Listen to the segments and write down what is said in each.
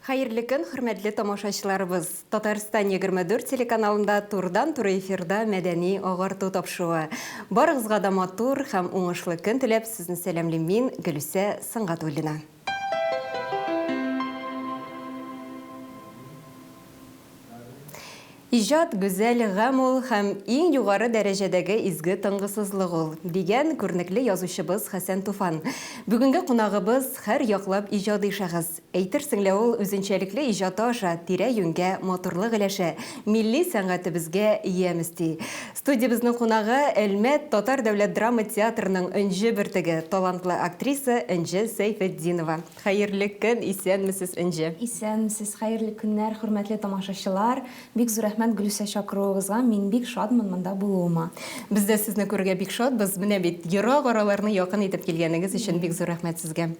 Хайырлы көн, хөрмәтле тамашачыларыбыз. Татарстан 24 телеканалында турдан-туры эфирда мәдәни агарту тапшыруы. Барыгызга да матур һәм уңышлы көн теләп, сезне сәламлыйм мин, Гөлүсә Сыңгатуллина. Ижад гүзәл гам ул һәм иң югары дәрәҗәдәге изге тынгысызлык ул дигән күрнекле язучыбыз Хәсән Туфан. Бүгенге кунагыбыз һәр яклап иҗади шәхес. Әйтерсең лә ул үзенчәлекле иҗаты аша тирә-юньгә матурлык өләшә, милли сәнгатебезгә ямьсти. Студиябезнең кунагы Әлмәт Татар дәүләт драма театрының өнҗе бертеге, талантлы актриса Энҗе Сәйфетдинова. Хәерле көн, исәнмесез Энҗе? Исәнмесез, хәерле көннәр, хөрмәтле тамашачылар. Бик зур рәхмәт Гөлүсә чакыруыгызга, мин бик шатмын монда булуыма. Без дә сезне күрергә бик шатбыз. Менә бит ерак араларны якын итеп килгәнегез өчен бик зур рәхмәт сезгә.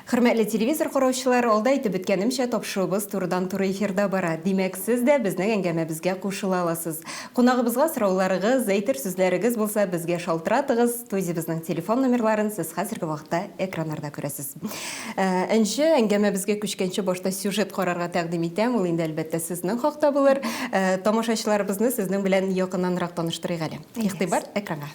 Хөрмәтле телевизор караучылар, алда әйтеп беткәнемчә тапшыруыбыз турыдан-туры эфирда бара. Димәк, сез дә безнең әңгәмәбезгә кушыла аласыз. Кунагыбызга сорауларыгыз, әйтер сүзләрегез булса, безгә шалтыратыгыз. Студиябезнең телефон номерларын сез хәзерге вакытта экраннарда күрәсез. Энҗе, әңгәмәбезгә күчкәнче башта сюжет карарга тәкъдим итәм. Ул инде әлбәттә сезнең хакта булыр. Тамашачыларыбызны сезнең белән якыннанрак таныштырыйк әле. Игътибар экранга.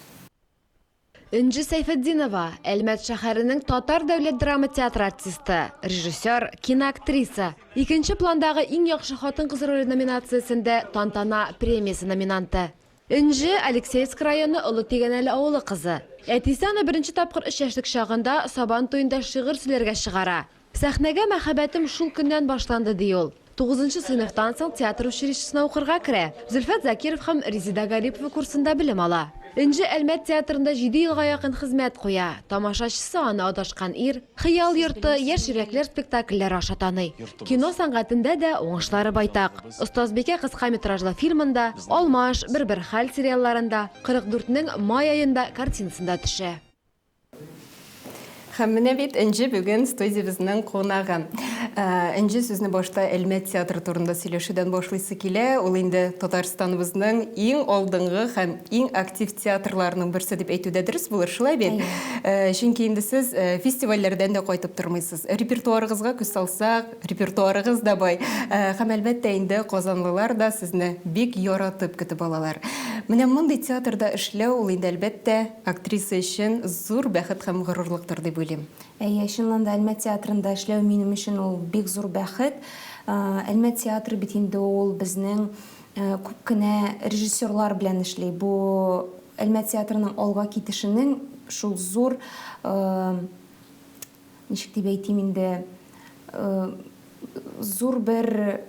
Энҗе Сәйфетдинова, Әлмәт шәһәренең Татар дәүләт драма театры артисты, режиссер, киноактриса. Икенче пландагы иң яхшы хатын-кыз роле номинациясендә Тантана премиясе номинанты. Энҗе Алексеевск районы Олы Тигәнәле авылы кызы. Әтисе аны беренче тапкыр 3 яшьлек чагында Сабан туенда шигырь сөйләргә чыгара. Сәхнәгә мәхәббәтем шул көннән башланды ди ул. 9-нчы сыйныфтан соң театр училищесына укырга керә. Зөлфәт Закиров һәм Резида Гарипова курсында белем ала. Энҗе Әлмәт театрында 7 елга якын хезмәт куя. Тамашачысы аны адашкан ир, хыял йорты, яшь йөрәкләр спектакльләре аша таный. Кино сәнгатендә дә уңышлары байтак. Остазбикә кыска метражлы фильмында, Алмаш, Бер-бер хәл сериалларында, 44-нең май аенда картинасында төшә. Һәм менә бит Энҗе бүген студиябезнең кунагы. Энҗе сүзне башта Әлмәт театры турында сөйләшүдән башлыйсы килә. Ул инде Татарстаныбызның иң алдынгы һәм иң актив театрларының берсе дип әйтүдә дөрес булыр, шулай бит? Чөнки инде сез фестивальләрдән дә кайтып тормыйсыз. Репертуарыгызга күз салсак, репертуарыгыз да бай. Һәм әлбәттә инде казанлылар да сезне бик яратып көтеп алалар. Менә мондый театрда эшләү ул инде әлбәттә актриса өчен зур бәхет һәм горурлыктыр дип уйлыйм. Чыннан да Әлмәт театрында эшләү минем өчен ул бик зур бәхет. Әлмәт театры бит инде ул безнең күп кенә режиссерлар белән эшли. Бу Әлмәт театрының алга китешенең шул зур, ничек дип әйтим инде, зур бер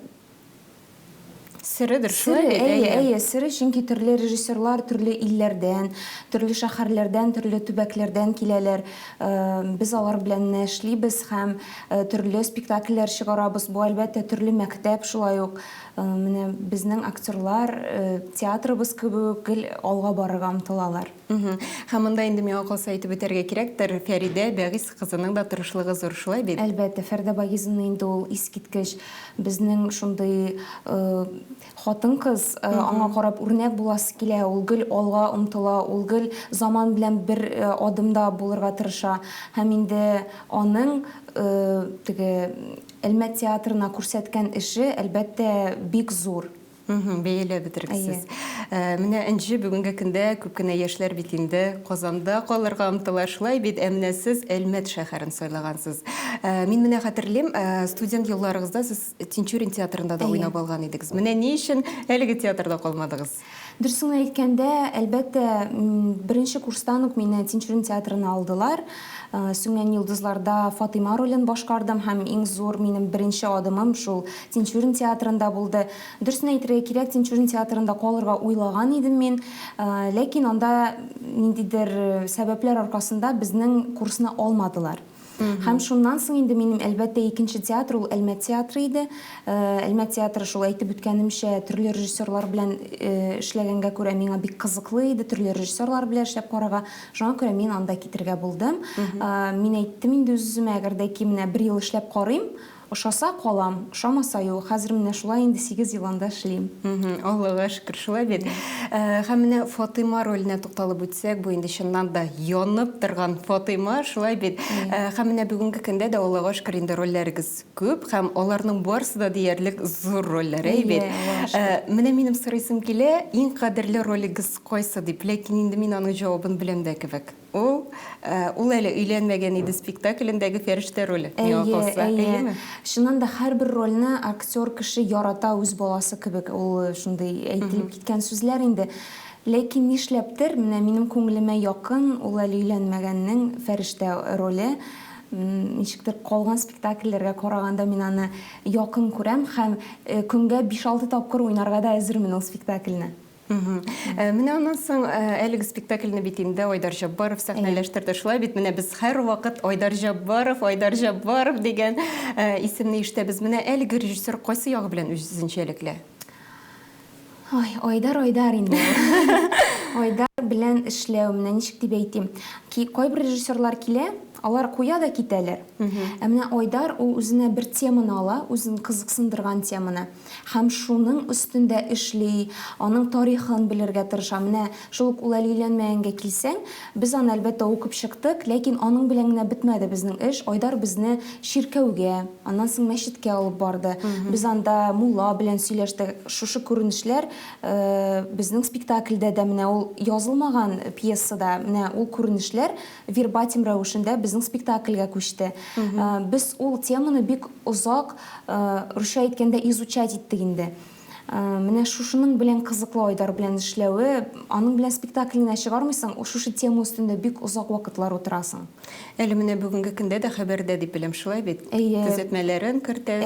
Сырыдыр, шулай бит? Сыры, чөнки төрле режиссерлар төрле илләрдән, төрле шәһәрләрдән, төрле төбәкләрдән киләләр. Без алар белән эшлибез һәм төрле спектакльләр чыгарабыз. Бу әлбәттә төрле мәктәп, шулай ук менә безнең актерлар театрыбыз кебек алга барырга омтылалар. Һәм монда инде миңа калса әйтеп үтәргә кирәктер, Фәридә Бәгыйз кызының да тырышлыгы зур, шулай бит? Әлбәттә, Фәридә Багизовна инде ул искиткеч безнең шундый хатын-кыз, аңа карап үрнәк буласы килә, ул гел алга омтыла, ул гел заман белән бер адымда булырга тырыша. Һәм инде аның Әлмәт театрына күрсәткән эше әлбәттә бик зур. Бәяләп бетергесез. Менә Энҗе бүгенге көндә күп кенә яшьләр бит инде Казанда калырга омтыла, шулай бит, әмма сез Әлмәт шәһәрен сайлагансыз. Мин менә хәтерлим, студент елларыгызда сез Тинчурин театрында да уйнап алган идегез. Менә ни өчен әлеге театрда калмадыгыз? Дөресен әйткәндә, әлбәттә, беренче курстан ук мине Тинчурин театрына алдылар. Сүнгән йолдызларда Фатыйма ролен башкардым һәм иң зур минем беренче адымым шул Тинчурин театрында булды. Дөресен әйтергә кирәк, Тинчурин театрында калырга уйлаган идем мин, ләкин анда ниндидер сәбәпләр аркасында безнең курсны алмадылар. Һәм шуннан соң инде минем әлбәттә икенче театр ул Әлмәт театры иде. Әлмәт театры шул әйтеп үткәнемчә төрле режиссерлар белән эшләгәнгә күрә миңа бик кызыклы иде, төрле режиссерлар белән эшләп карарга. Шуңа күрә мин анда китергә булдым. Мин әйттем инде үземә, әгәр дә ки менә 1 ел эшләп карыйм, ошаса калам, ошамаса юк. Хәзер менә шулай инде 8 ел анда эшлим. Аллага шөкер, шулай бит. Һәм менә Фатыйма роленә тукталып үтсәк, бу инде чыннан да янып торган Фатыйма, шулай бит. Һәм менә бүгенге көндә дә Аллага шөкер инде рольләрегез күп, һәм аларның барысы да диярлек зур рольләр, бит. Менә минем сорыйсым килә, иң кадерле ролегез кайсы дип, ләкин инде мин аның җавабын беләм дә кебек. Ул әле өйләнмәгән иде спектаклендәге фәрештә роле. Шуннан да һәрбер рольне актер кеше ярата үз баласы кебек. Ул шундый әйтелеп киткән сүзләр инде. Ләкин нишләптер, менә минем күңелемә якын ул әле өйләнмәгәннең фәрештә роле. Ничектер калган спектакльләргә караганда мин аны якын күрәм һәм көнгә 5-6 тапкыр уйнарга да әзермен ул спектакльне. Менә аннан соң әлеге спектакльне бит инде Айдар Җаббаров сәхнәләштерде. Шулай бит, менә без һәрвакыт Айдар Җаббаров дигән исемне ишетәбез. Менә әлеге режиссер кайсы ягы белән үзенчәлекле? Айдар инде. Айдар белән эшләү, менә ничек дип әйтим. Кайбер режиссерлар килә, алар куя да китәләр. Менә Айдар ул үзенә бер теманы ала, үзен кызыксындырган теманы. Һәм шуның өстендә эшли, аның тарихын белергә тырыша. Менә шул ул әлиләнмәгәнгә килсәң, без аны әлбәттә укып чыктык, ләкин аның белән генә бетмәде безнең эш. Айдар безне ширкәүгә, аннан соң мәчеткә алып барды. Без анда мулла белән сөйләштек. Шушы күренешләр безнең спектакльдә дә менә ул язылмаган пьесада, менә ул күренешләр вербатим рәвешендә безнең спектакльгә күчте. Без ул теманы бик озак, русча әйткәндә, изучать иттек инде. Менә шушының белән кызыклы Айдар белән эшләүе, аның белән спектакльне чыгармыйсың, шушы тема өстендә бик озак вакытлар утырасың. Әле менә бүгенге көндә дә хәбәрдә дип беләм, шулай бит. Төзәтмәләрен кертә.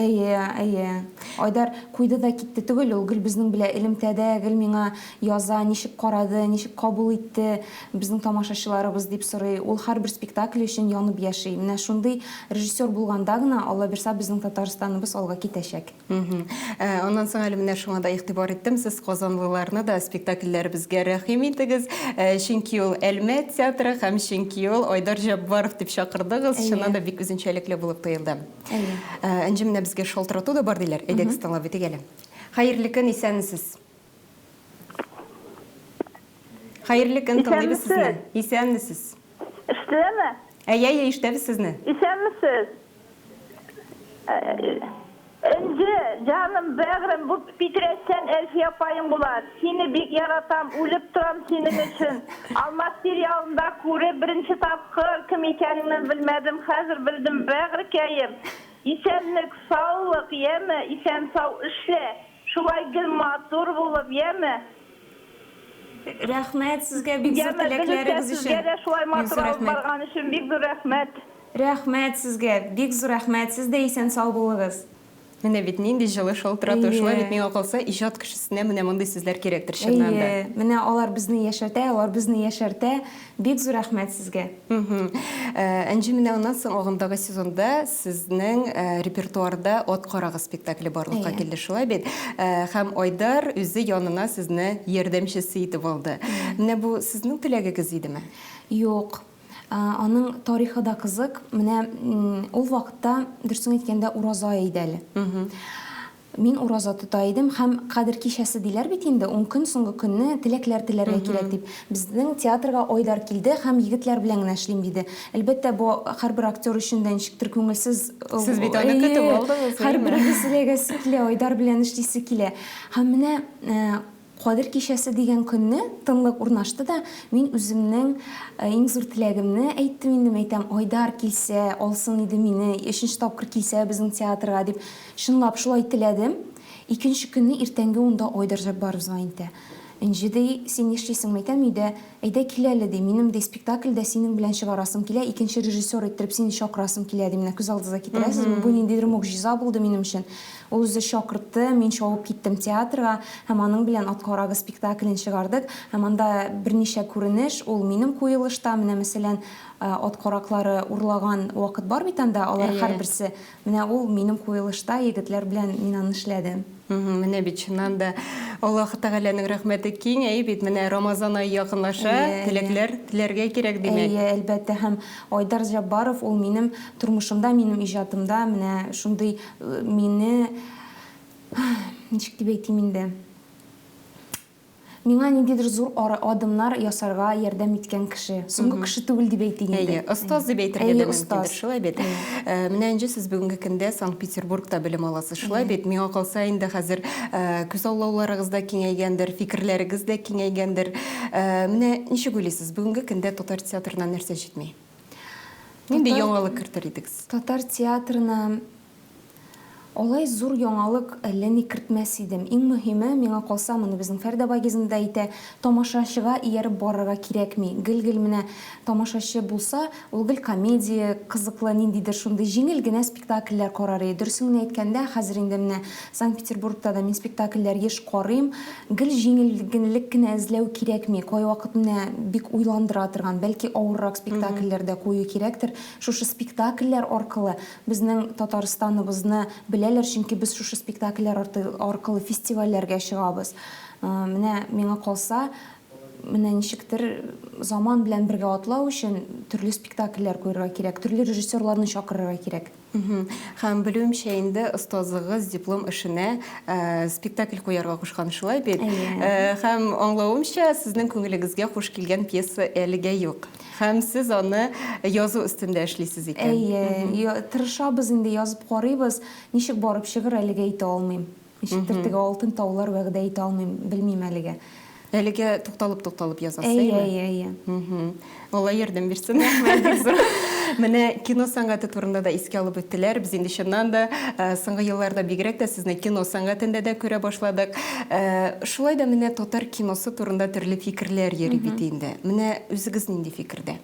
Айдар куйды да китте түгел, ул гел безнең белән элемтәдә, гел миңа яза, ничек карады, ничек кабул итте безнең тамашачыларыбыз дип сорый. Ул һәрбер спектакль өчен янып яши. Менә шундый режиссер булганда гына, Алла бирсә, безнең Татарстаныбыз алга китәчәк. Аннан соң әле менә шуңа да игътибар иттем, сез казанлыларны да спектакльләребезгә рәхим итегез, чөнки ул Әлмәт театры һәм чөнки ул Айдар Җаббаров дип чакырдыгыз, шуннан да бик үзенчәлекле булып тоелды. Энҗе менә безгә шалтырату да бар диләр. Әйдәгез тыңлап итик әле. Хәерле көн, исәнмесез? Хәерле көн, тыңлыйбыз сезне. Исәнмесез? Ишетәме? Ишетәбез сезне. Исәнмесез? Önce canım bäğrim bu bitiressen Elfiye apayım bular. Seni bik yaratam, ölüp duram senin için. Almas serialında kure birinci tapkır kim ekenini bilmedim. Hazır bildim bäğri kayım. İsenlik, sağlık yeme, isen sağ işle. Şulay gül matur bulup yeme. Рәхмәт сезгә, бик зур теләкләрегез өчен. Sizgə də şulay matur alıb barğan üçün bik zor rəhmət. Рәхмәт сезгә, бик зур рәхмәт. Сез дә исән сау булыгыз. Менә бит нинди җылы шалтырату, шулай бит миңа калса, иҗат кешесенә менә мондай сүзләр кирәктер чыннан да. Менә алар безне яшәртә, бик зур рәхмәт сезгә. Энҗе менә аннан соң агымдагы сезонда сезнең репертуарда Ат карагы спектакле барлыкка килде, шулай бит. Һәм Айдар үзе янына сезне ярдәмчесе итеп алды. Менә бу сезнең теләгегез идеме? Юк. Аның тарихы да кызык. Менә ул вакытта дөресен әйткәндә ураза иде әле. Мин ураза тота идем һәм кадер кичәсе диләр бит инде 10 көн соңгы көнне теләкләр теләргә кирәк дип. Безнең театрга Айдар килде һәм егетләр белән генә эшлим диде. Әлбәттә бу һәрбер актер өчен дә ничектер күңелсез. Сез бит аны көтеп алдыгыз. Һәрбер теләгәсе килә, Айдар белән эшлисе килә. Һәм менә Кадер кичәсе дигән көнне тынлык урнашты да, мин үземнең иң зур теләгемне әйттем инде, әйтәм, Айдар килсә, алсын иде мине, 3нче тапкыр килсә безнең театрга дип, шунлап шулай теләдем. Икенче көнне иртәнге унда Айдар Җаббаров звонит итә. Энҗе ди, син нишлисең, әйтәм, әйдә кил әле ди, минем дә спектакльдә синең белән чыгарасым килә, икенче режиссер иттереп сине чакырасым килә ди, менә күз алдыгызга китерәсез, бу ниндидер могҗиза булды минем өчен. Ул үзе чакыртты, мин шауып киттем театрга, һәм аның белән Ат карагы спектаклен чыгардык, һәм анда берничә күренеш, ул минем куелышта, менә мәсәлән, ат караклары урлаган вакыт бар бит анда, алар һәрберсе. Менә ул минем куелышта егетләр белән мин аны эшләдем. Менә бит чыннан да Аллаһ Тәгаләнең рәхмәте киң, бит менә Рамазан ае якынлаша, теләргә кирәк димәк. Әлбәттә, һәм Айдар Җаббаров ул минем тормышымда, минем иҗатымда менә шундый мине ничек дип әйтим инде. Миңа ниндидер зур адымнар ясарга ярдәм иткән кеше. Соңгы кеше түгел дип әйтик инде. Остаз дип әйтергә дә мөмкиндер, шулай бит. Менә инде сез бүгенге көндә Санкт-Петербургта белем аласыз, шулай бит. Миңа калса инде хәзер күз аллауларыгыз да киңәйгәндер, фикерләрегез дә киңәйгәндер. Менә ничек уйлыйсыз, бүгенге көндә татар театрына нәрсә җитми? Нинди яңалык кертер идегез? Татар театрына Олай зур яңалык әллә ни кертмәс идем. Иң мөһиме, миңа калса, моны безнең Фәрдә Багизында әйтә, тамашачыга ияреп барырга кирәкми. Гел менә тамашачы булса, ул гел комедия, кызыклы ниндидер шундый җиңел генә спектакльләр карар. Дөресен әйткәндә, хәзер инде менә Санкт-Петербургта да мин спектакльләр еш карыйм. Гел җиңеллек кенә эзләү кирәкми. Кайвакыт менә бик уйландыра торган, бәлки авыррак спектакльләрдә кую кирәктер. Шушы спектакльләр аркылы безнең Татарстаныбызны беләләр, чөнки без шушы спектакльләр аркылы фестивальләргә чыгабыз. Менә миңа калса, менә ничектер заман белән бергә атлау өчен төрле спектакльләр куярга кирәк, төрле режиссерларны чакырырга кирәк. Һәм белүемчә инде остазыгыз диплом эшенә спектакль куярга кушкан, шулай бит. Һәм аңлавымча, сезнең күңелегезгә хуш килгән пьеса әлегә юк. Һәм сез аны язу өстендә эшлисез икән. Тырышабыз инде, язып карыйбыз, ничек барып чыгыр әлегә әйтә алмыйм. Ничектер теге алтын таулар вәгъдә әйтә алмыйм, белмим әлегә. Әлегә тукталып язасызмы? Алла ярдәм бирсен. Менә кино сәнгате турында да искә алып үттеләр. Без инде чыннан да соңгы елларда бигрәк тә сезне кино сәнгатендә дә күрә башладык. Шулай да менә татар киносы турында төрле фикерләр йөри бит инде. Менә үзегез нинди фикердә?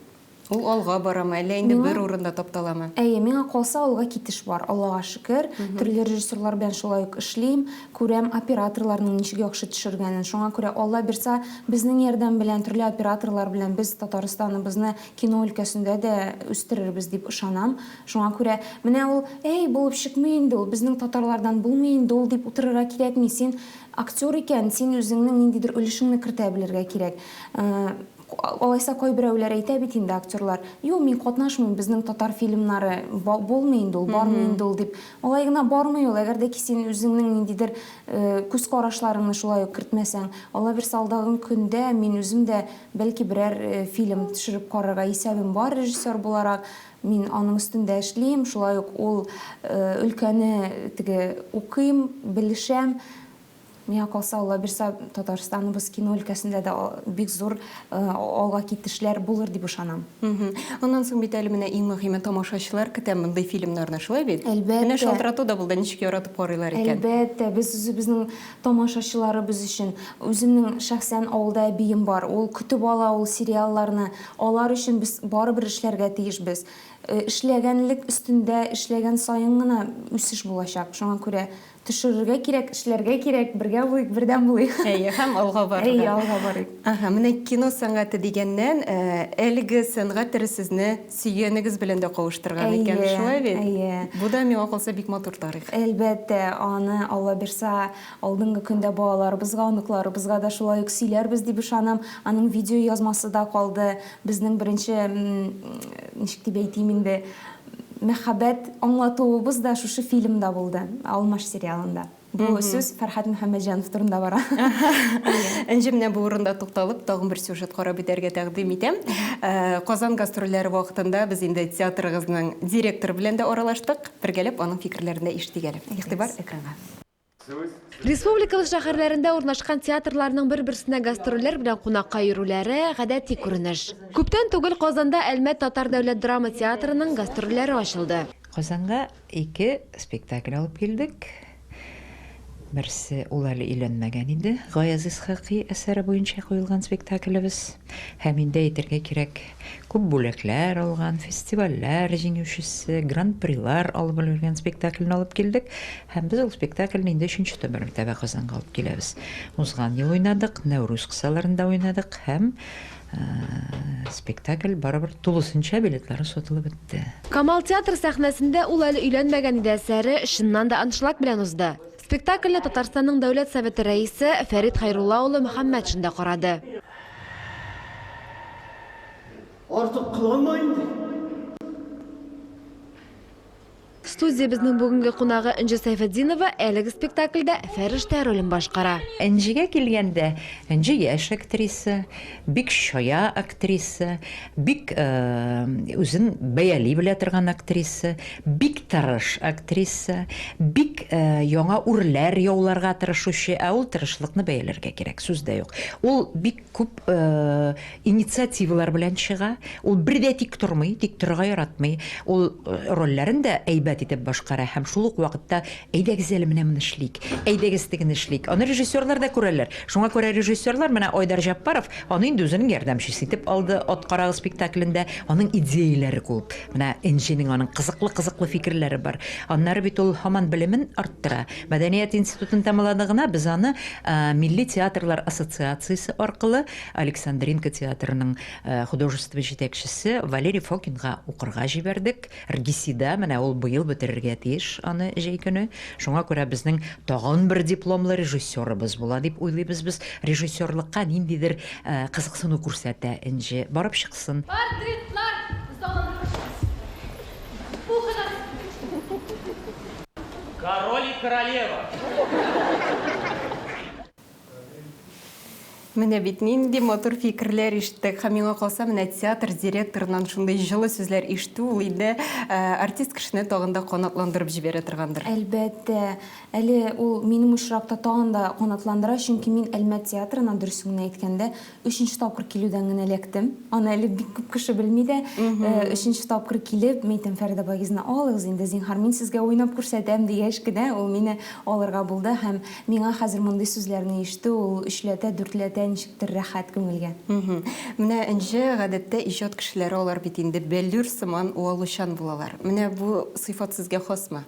Ул алга барамы, әллә инде бер урында тапталамы? Миңа калса, алга китеш бар, Аллага шөкер. Төрле режиссерлар белән шулай ук эшлим, күрәм операторларның ничек яхшы төшергәнен. Шуңа күрә Алла бирсә, безнең ярдәм белән, төрле операторлар белән без Татарстаныбызны кино өлкәсендә дә үстерербез дип ышанам. Шуңа күрә менә ул, булып чыкмый инде ул, безнең татарлардан булмый инде ул дип утырырга кирәкми. Син актер икән, син үзеңнең ниндидер өлешеңне кертә белергә кирәк. Алайса кайберәүләр әйтә бит инде актерлар, мин катнашмыйм, безнең татар фильмнары булмый инде ул, бармый инде ул дип. Алай гына бармый ул, әгәр дә ки син үзеңнең ниндидер күз карашларыңны шулай ук кертмәсәң, Алла бирсә, алдагы көндә мин үзем дә бәлки берәр фильм төшереп карарга исәбем бар режиссер буларак. Мин аның өстендә эшлим, шулай ук ул өлкәне теге укыйм, белешәм. Миңа калса, Алла бирсә, Татарстаныбыз кино өлкәсендә дә бик зур алга китешләр булыр дип ышанам. Аннан соң бит әле менә иң мөһиме тамашачылар көтә мондай фильмнарны, шулай бит? Менә шалтырату да булды, ничек яратып карыйлар икән. Әлбәттә, без үзебезнең тамашачыларыбыз өчен үземнең шәхсән авылда әбием бар. Ул көтеп ала ул сериалларны. Алар өчен без барыбер эшләргә тиешбез. Эшләгәнлек өстендә эшләгән саен гына үсеш булачак. Шуңа күрә төшерергә кирәк, эшләргә кирәк, бергә булыйк, бердәм булыйк. Һәм алга барыйк. Алга барыйк. Менә кино сәнгате дигәннән, әлеге сәнгать төре сезне сөйгәнегез белән дә кавыштырган икән, шулай бит? Бу да миңа калса бик матур тарих. Әлбәттә, аны Алла бирсә, алдынгы көндә балаларыбызга, оныкларыбызга да шулай ук сөйләрбез дип ышанам. Аның видео язмасы да калды. Безнең беренче, ничек дип әйтим инде, мәхәббәт аңлатуыбыз да шушы фильмда булды, Алмаш сериалында. Бу сүз Фәрхәт Мөхәммәтҗанов турында бара. Энҗе менә бу урында тукталып, тагын бер сюжет карап итәргә тәкъдим итәм. Казан гастрольләре вакытында без инде театрыгызның директоры белән дә аралаштык. Бергәләп аның фикерләрен дә ишетгәләп. Игътибар экранга. Республикабыз шәһәрләрендә урнашкан театрларның бер-берсенә гастрольләр белән кунакка йөрүләре гадәти күренеш. Күптән түгел Казанда Әлмәт Татар дәүләт драма театрының гастрольләре ачылды. Казанга 2 спектакль алып килдек. Берсе ул әле өйләнмәгән иде. Гаяз Исхакый әсәре буенча куелган спектаклебез. Һәм инде әйтергә кирәк, күп бүләкләр алган, фестивальләр җиңүчесе, гран-прилар алып йөргән спектакльне алып килдек. Һәм без ул спектакльне инде 3нче тәбәррүктә Казанга алып киләбез. Узган ел уйнадык, Нәүрүз кысаларында уйнадык һәм спектакль барыбер тулысынча билетлары сатылып бетте. Камал театр сәхнәсендә ул әле өйләнмәгән иде әсәре шыннан да аншлаг белән узды. Спектакльне Татарстанның Дәүләт Советы рәисе Фәрит Хайрулла улы Мөхәммәтшин дә карады. Артык кылынма инде. Студия безнең бүгенге кунагы Энҗе Сәйфетдинова әлеге спектакльдә фәрештә ролен башкара. Энҗегә килгәндә, Энҗе яшь актриса, бик шая актриса, бик үзен бәяли белә торган актриса, бик тырыш актриса, бик яңа үрләр яуларга тырышучы, ә ул тырышлыкны бәяләргә кирәк, сүз дә юк. Ул бик күп инициативалар белән чыга, ул бердә тик тормый, тик торырга яратмый, ул рольләрен дә әйбәт итеп башкара һәм шул ук вакытта әйдәгез әле менә моны эшлик, әйдәгез тегене эшлик. Аны режиссерлар да күрәләр. Шуңа күрә режиссерлар менә Айдар Җаппаров аны инде үзенең ярдәмчесе итеп алды Аткарагы спектаклендә. Аның идеяләре күп. Менә Энҗенең аның кызыклы фикерләре бар. Аннары бит ул һаман белемен арттыра. Мәдәният институтын тәмамладыгына без аны Милли театрлар ассоциациясе аркылы Александринка театрының художество җитәкчесе Валерий Фокинга укырга җибәрдек. РГСИда менә ул быел бетерергә тиеш аны җәй көне. Шуңа күрә безнең тагын бер дипломлы режиссерыбыз була дип уйлыйбыз без. Режиссерлыкка ниндидер кызыксыну күрсәтә Энҗе. Барып чыксын. Король и королева. Менә бит нинди матур фикерләр ишеттек. Һәм миңа калса, менә театр директорынан шундый җылы сүзләр ишетү ул инде артист кешене тагын да канатландырып җибәрә торгандыр. Әлбәттә, әле ул минем очракта тагын да канатландыра, чөнки мин Әлмәт театрына дөресен әйткәндә 3нче тапкыр килүдән генә эләктем. Аны әле бик күп кеше белми дә, 3нче тапкыр килеп, мәйтәм Фәридә Багизны алыгыз инде, зинһар мин сезгә уйнап күрсәтәм дигәч кенә, ул мине алырга булды һәм миңа хәзер мондый сүзләрне ишетү, ул 3-4 ничектер рәхәт күңелгә. Менә Энҗе гадәттә иҗат кешеләре алар бит инде бәллүр сыман уалучан булалар. Менә бу сыйфат сезгә хасмы?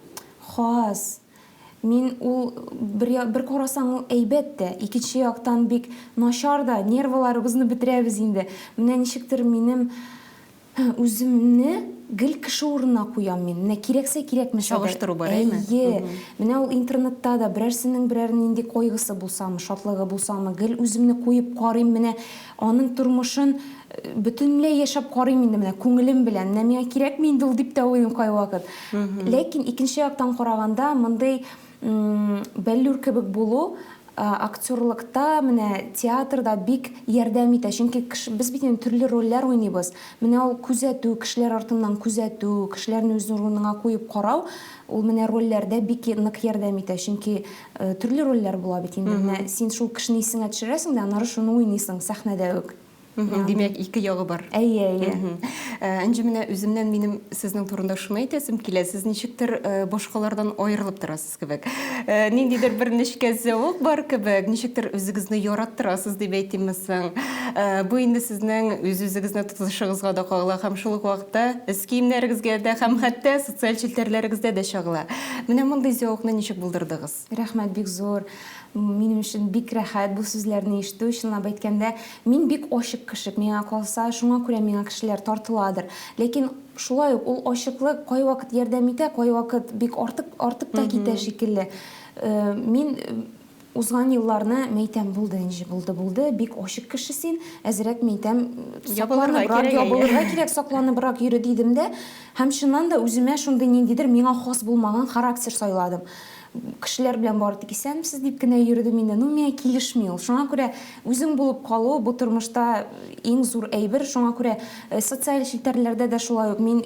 Хас. Мин ул бер карасаң ул әйбәт тә, икенче яктан бик начар да, нервларыбызны бетерәбез инде. Менә ничектер минем үземне гел кеше урынына куям мин. Менә кирәксә кирәкмәсә дә. Чагыштыру бар, әйме? Менә ул интернетта да берәрсенең нинди койгысы булсамы, шатлыгы булсамы, гел үземне куеп карыйм, менә аның тормышын бөтенләй яшәп карыйм инде, менә күңелем белән. Менә миңа кирәкме инде ул дип тә уйлыйм кай вакыт. Ләкин икенче яктан караганда, мондый бәллүр кебек булу актерлыкта, менә театрда бик ярдәм итә. Чөнки без бит төрле рольләр уйныйбыз. Менә ул күзәтү, кешеләр артыннан күзәтү, кешеләрне үз урынына куеп карау, ул менә рольләрдә бик нык ярдәм итә. Чөнки төрле рольләр була бит инде. Менә син шул кешене исеңә төшерәсең дә, аннары шуны уйныйсың сәхнәдә үк. Димәк, ике ягы бар. Әйе. Энҗе, менә үземнән минем сезнең турында шуны әйтәсем килә. Сез ничектер башкалардан аерылып торасыз кебек. Ниндидер бер нечкә зәвык бар кебек, ничектер үзегезне яраттырасыз дип әйтиммесең. Бу инде сезнең үз-үзегезне тотышыгызга да кагыла һәм шул ук вакытта үз киемнәрегезгә дә һәм хәтта социаль челтәрләрегездә дә чагыла. Менә мондый зәвыкны ничек булдырдыгыз? Рәхмәт, бик зур. Минем өчен бик рәхәт бу сүзләрне ишетү. Чынлап әйткәндә, мин бик ачык кеше. Миңа калса, шуңа күрә миңа кешеләр тартыладыр. Ләкин шулай ук ул ачыклык кай вакыт ярдәм итә, кай вакыт бик артык та китә шикелле. Мин узган елларны мәйтәм булды, Энҗе, булды. Бик ачык кеше син. Әзрәк мәйтәм ябылырга кирәк, сакланыбрак йөре дидем дә, һәм шуннан да үземә шундый ниндидер миңа хас булмаган характер сайладым. Кешеләр белән бары тик исәнмесез дип кенә йөрдем инде. Миңа килешми ул. Шуңа күрә үзең булып калу бу тормышта иң зур әйбер. Шуңа күрә социаль челтәрләрдә дә шулай ук мин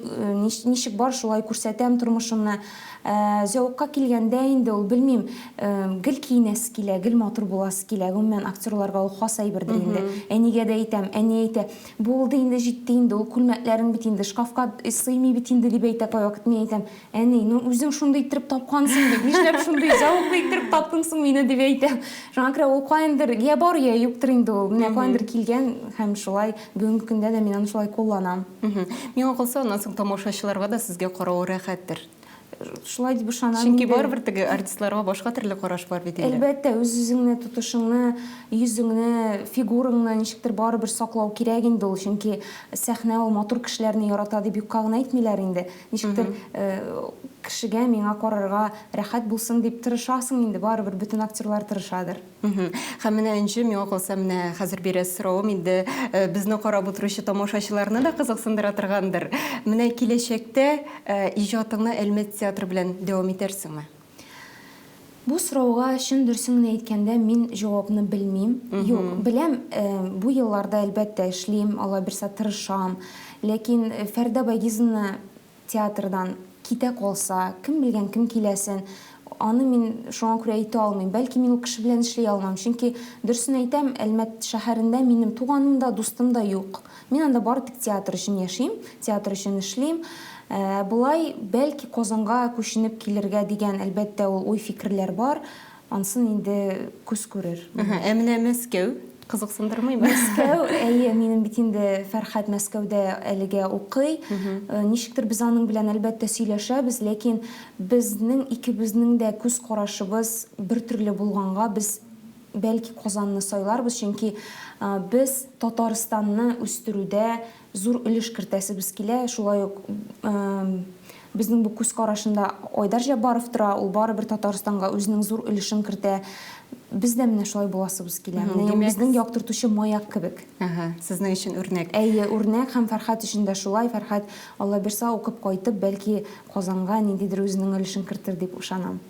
ничек бар шулай күрсәтәм тормышымны. Зәвыкка килгәндә инде ул белмим, гел киенәсе килә, гел матур буласы килә. Гомумән актерларга ул хас әйбердер инде. Әнигә дә әйтәм, әни әйтә, булды инде, җитте инде, ул күлмәкләрен бит инде шкафка сыймый бит инде дип әйтә кай вакыт. Мин әйтәм, әни, үзең шундый иттереп тапкансың дип, нишләп шундый зәвыклы иттереп таптың соң мине дип әйтәм. Шуңа күрә ул кайындыр, я бар, я юктыр инде ул. Менә кайындыр килгән һәм шулай бүгенге көндә дә мин аны шулай кулланам. Миңа калса, аннан соң тамашачыларга да сезгә карау рәхәттер. шулай дип ышанам. Чөнки инде. барыбер теге артистларга башка төрле караш бар бит инде. Әлбәттә, үз-үзеңне тотышыңны, йөзеңне, фигурыңны ничектер барыбер саклау кирәк инде ул. Чөнки сәхнә ул матур кешеләрне ярата дип юкка гына әйтмиләр инде. Ничектер кешегә миңа карарга рәхәт булсын дип тырышасың инде. Барыбер бөтен актерлар тырышадыр. Һәм менә инде миңа калса менә хәзер бирәс соравым инде безне карап утыручы тамашачыларны да кызыксындыра торгандыр. Менә киләчәктә иҗатыңны Әлмәт театры белән дәвам итәрсеңме? Бу сорауга чын дөресен әйткәндә мин җавапны белмим. Юк, беләм, бу елларда әлбәттә эшлим, Алла бирсә тырышам. Ләкин Фәрдә Байгизовна театрдан китә калса, кем белгән кем киләсен, аны мин шуңа күрә әйтә алмыйм. Бәлки мин ул кеше белән эшли алмам. Чөнки дөресен әйтәм, Әлмәт шәһәрендә минем туганым да, дустым да юк. Мин анда бары тик театр өчен яшим, театр өчен эшлим. Булай бәлки Казанга күченеп килергә дигән әлбәттә ул уй фикерләр бар. Ансын инде күз күрер. Ә менә Мәскәү кызыксындырмыймы? Мәскәү, әйе, минем бит инде Фәрхәт Мәскәүдә әлегә укый. Ничектер без аның белән әлбәттә сөйләшәбез, ләкин безнең икебезнең дә күз карашыбыз бер төрле булганга, без бәлки Казанны сайларбыз, чөнки без Татарстанны үстерүдә зур өлеш кертәсебез килә. Шулай ук безнең бу күз карашында Айдар Җабаров тора, ул барыбер Татарстанга үзенең зур өлешен кертә. Без дә менә шулай буласыбыз килә. Безнең яктыртучы маяк кебек. Сезнең өчен үрнәк. Әйе, үрнәк һәм Фәрхәт өчен дә шулай. Фәрхәт, Алла бирсә, укып кайтып, бәлки Казанга ниндидер үзенең өлешен кертер дип ышанам.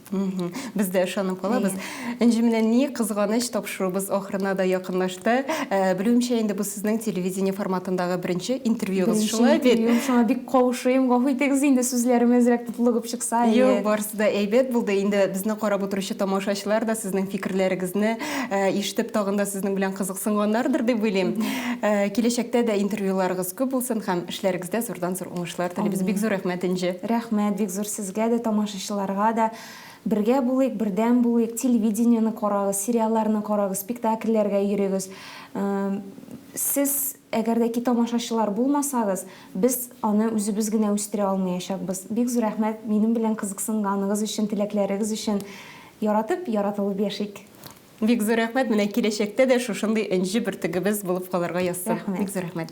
Без дә ышанып калабыз. Инде менә ни кызганыч тапшырубыз ахырына да якынлашты. Белүемчә инде бу сезнең телевидение форматындагы беренче интервьюгыз шулай бит. Шуңа бик кавышыйм, гафу итегез инде сүзләрем әзрәк тутылыгып чыкса. Юк, барысы да әйбәт булды. Инде безне карап утыручы тамашачылар да сезнең фикерләрегезне ишетеп тагын да сезнең белән кызыксынгандардыр дип уйлыйм. Киләчәктә дә интервьюларыгыз күп булсын һәм эшләрегездә зурдан-зур уңышлар телибез. Бик зур рәхмәт инде. Рәхмәт, бик зур сезгә дә, тамашачыларга да. Бергә булыйк, бердәм булыйк, телевидениены карагыз, сериалларны карагыз, спектакльләргә йөрегез. Сез әгәр дә ки тамашачылар булмасагыз, без аны үзебез генә үстерә алмаячакбыз. Бик зур рәхмәт минем белән кызыксынганыгыз өчен, теләкләрегез өчен. Яратып, яратылып яшик. Бик зур рәхмәт. Менә киләчәктә дә шушындый энҗе бертегебез булып калырга язсын. Бик зур рәхмәт.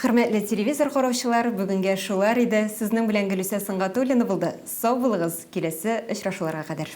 Хөрмәтле телевизор караучылар, бүгенгә шулар иде. Сезнең белән Гөлүсә Сыңгатуллина булды. Сау булыгыз. Киләсе очрашуларга кадәр.